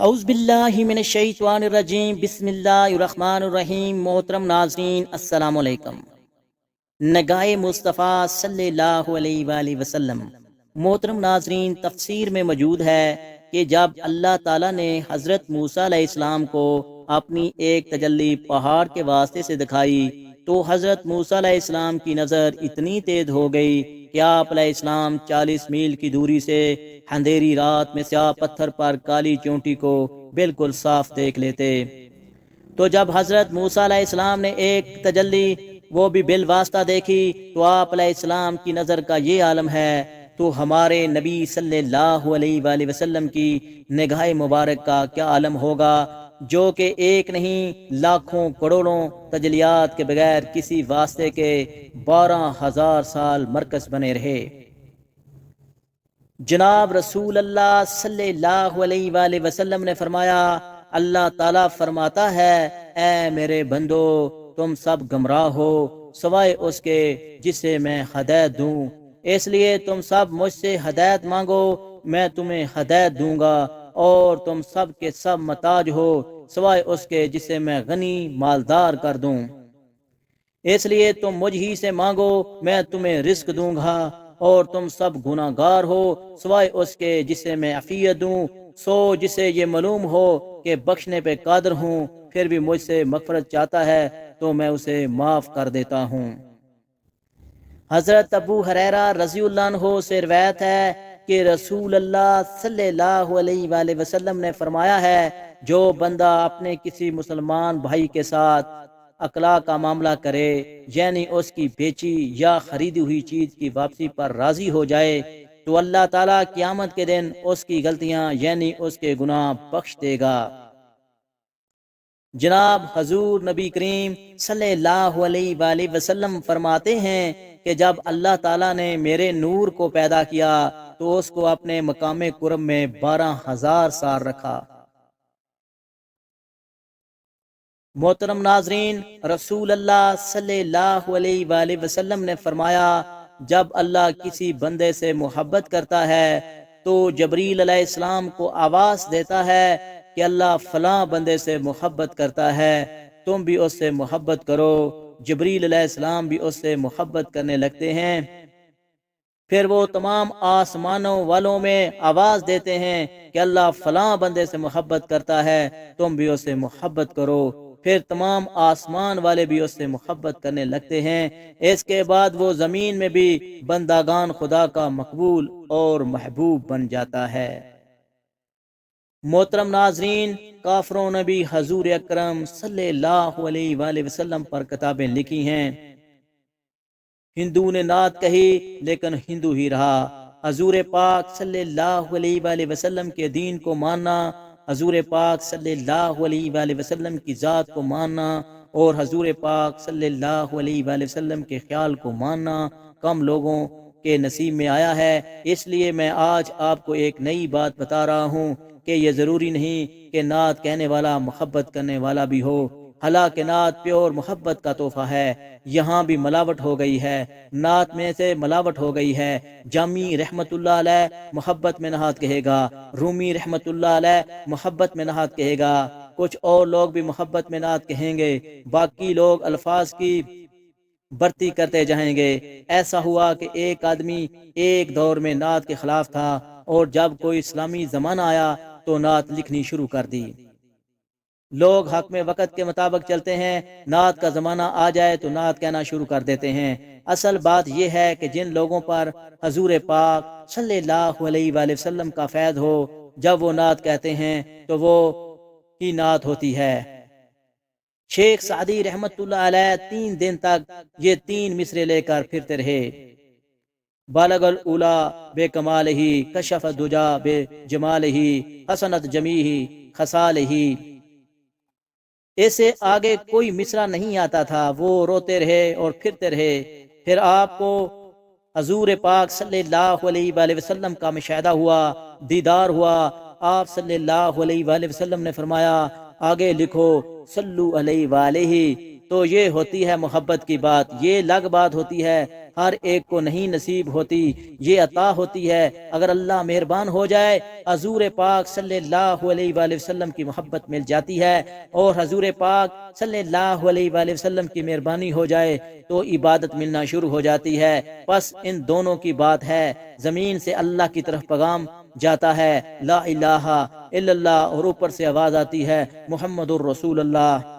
اعوذ باللہ من الشیطان الرجیم، بسم اللہ الرحمن الرحیم۔ محترم ناظرین، السلام علیکم۔ نگاہ مصطفیٰ صلی اللہ علیہ وآلہ وسلم۔ محترم ناظرین، تفسیر میں موجود ہے کہ جب اللہ تعالیٰ نے حضرت موسیٰ علیہ السلام کو اپنی ایک تجلی پہاڑ کے واسطے سے دکھائی تو حضرت موسیٰ علیہ السلام کی نظر اتنی تیز ہو گئی کہ آپ علیہ السلام 40 میل کی دوری سے اندھیری رات میں سیاہ پتھر پر کالی چونٹی کو بالکل صاف دیکھ لیتے۔ تو جب حضرت موسیٰ علیہ السلام نے ایک تجلی وہ بھی بالواسطہ دیکھی تو آپ علیہ السلام کی نظر کا یہ عالم ہے، تو ہمارے نبی صلی اللہ علیہ وآلہ وسلم کی نگاہ مبارک کا کیا عالم ہوگا، جو کہ ایک نہیں لاکھوں کروڑوں تجلیات کے بغیر کسی واسطے کے 12,000 سال مرکز بنے رہے۔ جناب رسول اللہ صلی اللہ علیہ وآلہ وسلم نے فرمایا، اللہ تعالیٰ فرماتا ہے، اے میرے بندو، تم سب گمراہ ہو سوائے اس کے جسے میں ہدایت دوں، اس لیے تم سب مجھ سے ہدایت مانگو، میں تمہیں ہدایت دوں گا، اور تم سب کے سب محتاج ہو سوائے اس کے جسے میں غنی مالدار کر دوں، اس لیے تم مجھ ہی سے مانگو، میں تمہیں رزق دوں گا، اور تم سب گناہ گار ہو سوائے اس کے جسے میں عافیت دوں، سو جسے یہ معلوم ہو کہ بخشنے پہ قادر ہوں، پھر بھی مجھ سے مغفرت چاہتا ہے تو میں اسے معاف کر دیتا ہوں۔ حضرت ابو ہریرہ رضی اللہ عنہ سے روایت ہے کہ رسول اللہ صلی اللہ علیہ وآلہ وسلم نے فرمایا ہے، جو بندہ اپنے کسی مسلمان بھائی کے ساتھ اقلاع کا معاملہ کرے، یعنی اس کی بیچی یا خریدی ہوئی چیز کی واپسی پر راضی ہو جائے، تو اللہ تعالیٰ قیامت کے دن اس کی غلطیاں یعنی اس کے گناہ بخش دے گا۔ جناب حضور نبی کریم صلی اللہ علیہ وآلہ وسلم فرماتے ہیں کہ جب اللہ تعالیٰ نے میرے نور کو پیدا کیا تو اس کو اپنے مقام قرب میں 12,000 سال رکھا۔ محترم ناظرین، رسول اللہ صلی اللہ علیہ وآلہ وسلم نے فرمایا، جب اللہ کسی بندے سے محبت کرتا ہے تو جبریل علیہ السلام کو آواز دیتا ہے کہ اللہ فلاں بندے سے محبت کرتا ہے، تم بھی اس سے محبت کرو۔ جبریل علیہ السلام بھی اس سے محبت کرنے لگتے ہیں، پھر وہ تمام آسمانوں والوں میں آواز دیتے ہیں کہ اللہ فلاں بندے سے محبت کرتا ہے، تم بھی اس سے محبت کرو، پھر تمام آسمان والے بھی اس سے محبت کرنے لگتے ہیں۔ اس کے بعد وہ زمین میں بھی بندگان خدا کا مقبول اور محبوب بن جاتا ہے۔ محترم ناظرین، کافروں نے بھی حضور اکرم صلی اللہ علیہ وآلہ وسلم پر کتابیں لکھی ہیں۔ ہندو نے نعت کہی لیکن ہندو ہی رہا۔ حضور پاک صلی اللہ علیہ وآلہ وسلم کے دین کو ماننا، حضور پاک صلی اللہ علیہ وآلہ وسلم کی ذات کو ماننا اور حضور پاک صلی اللہ علیہ وآلہ وسلم کے خیال کو ماننا کم لوگوں کے نصیب میں آیا ہے۔ اس لیے میں آج آپ کو ایک نئی بات بتا رہا ہوں کہ یہ ضروری نہیں کہ نعت کہنے والا محبت کرنے والا بھی ہو، حالانکہ نعت پیور محبت کا تحفہ ہے۔ یہاں بھی ملاوٹ ہو گئی ہے، نعت میں سے ملاوٹ ہو گئی ہے۔ جامی رحمت اللہ علیہ محبت میں نعت کہے گا، رومی رحمت اللہ علیہ محبت میں نعت کہے گا، کچھ اور لوگ بھی محبت میں نعت کہیں گے، باقی لوگ الفاظ کی بھرتی کرتے جائیں گے۔ ایسا ہوا کہ ایک آدمی ایک دور میں نعت کے خلاف تھا، اور جب کوئی اسلامی زمانہ آیا تو نعت لکھنی شروع کر دی۔ لوگ حق میں وقت کے مطابق چلتے ہیں، نعت کا زمانہ آ جائے تو نعت کہنا شروع کر دیتے ہیں۔ اصل بات یہ ہے کہ جن لوگوں پر حضور پاک صلی اللہ علیہ وآلہ وسلم کا فیض ہو، جب وہ نعت کہتے ہیں تو وہ ہی نعت ہوتی ہے۔ شیخ سعدی رحمت اللہ علیہ 3 دن تک یہ 3 مصرے لے کر پھرتے رہے۔ بالغ الاولا بے کمال ہی، کشف الدجا بے جمال ہی، حسنت جمیہ خصال ہی۔ اسے آگے کوئی مصرع نہیں آتا تھا، وہ روتے رہے اور پھرتے رہے۔ پھر آپ کو حضور پاک صلی اللہ علیہ وآلہ وسلم کا مشاہدہ ہوا، دیدار ہوا۔ آپ صلی اللہ علیہ وآلہ وسلم نے فرمایا، آگے لکھو صلو علیہ وآلہ، تو یہ ہوتی ہے محبت کی بات، یہ الگ بات ہوتی ہے، ہر ایک کو نہیں نصیب ہوتی، یہ عطا ہوتی ہے۔ اگر اللہ مہربان ہو جائے، حضور پاک صلی اللہ علیہ وآلہ وسلم کی محبت مل جاتی ہے، اور حضور پاک صلی اللہ علیہ وآلہ وسلم کی مہربانی ہو جائے تو عبادت ملنا شروع ہو جاتی ہے۔ بس ان دونوں کی بات ہے، زمین سے اللہ کی طرف پیغام جاتا ہے لا الہ الا اللہ، اور اوپر سے آواز آتی ہے محمد الرسول اللہ۔